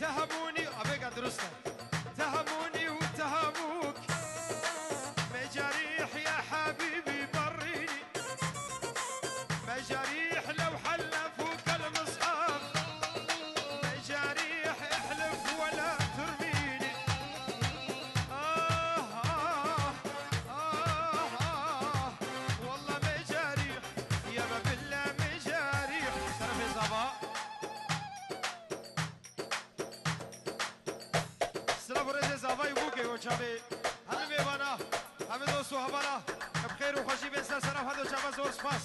تهموني أبيك درسنا تهموني وتهموك مجاريح يا حبيبي بريني مجاريح لو حلفوا كالمصحف مجاريح احلف ولا ترميني والله مجاريح يا ما بالله مجاريح ترى في صباح سلام رزق زبای بوکه و چابه همه میبانا همه دوست و حوالا بخیر و خوشی به سر سرف هدو چابه زور سپاس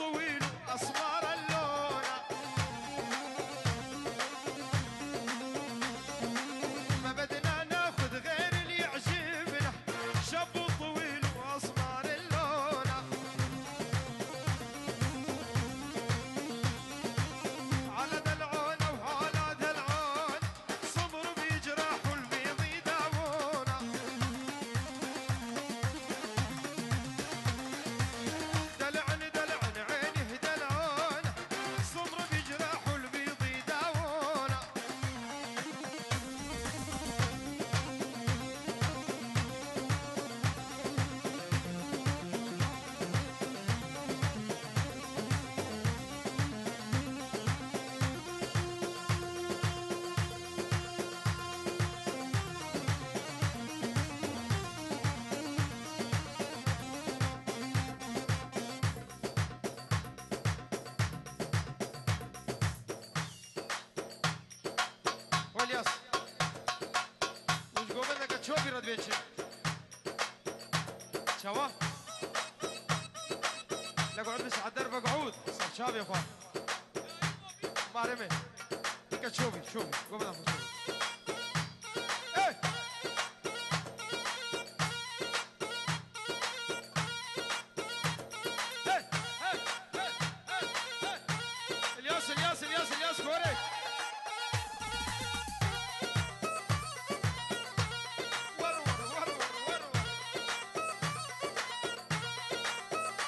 الطويل واسمر اللونه ما بدنا ناخذ غير اللي يعجبنا شاب طويل واسمر اللونه على دلعونه وعلى دلعون صبر بيجرح والبيض يداوونه دلعن دلعن عينه دلعون صبر بيجرح والبيض يداوونه والياس وش قوم انك تشوفي رد بيتشي شوا لا قعد بس على الدرب قعود صار شاب يا اخوان ما رمي انك تشوفي شوفي قوم انك تشوفي ايه ايه ايه ايه ايه الياس الياس الياس الياس كوريك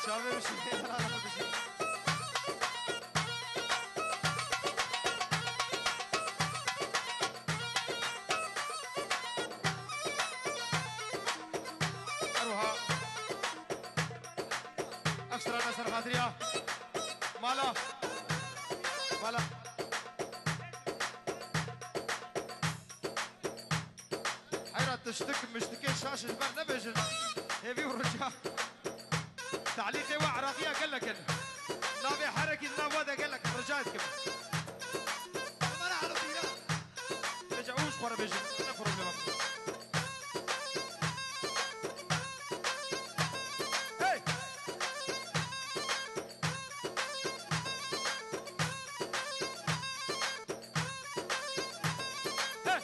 شباب مش انا بشي اروها اكثر انا سر خاطريا مالا مالا حيرة تشتك مشتكي شاش البرنامج هيفي ورجع تعليقي وعراقية قال لك نابي حركي نابودا قال لك رجعت كم ما انا عرفي لا رجعوش برا بيجي انا بروبلم هي هي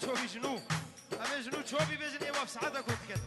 شوفي جنو أما جنو شوفي بيجن إيوا في سعادة كنت كده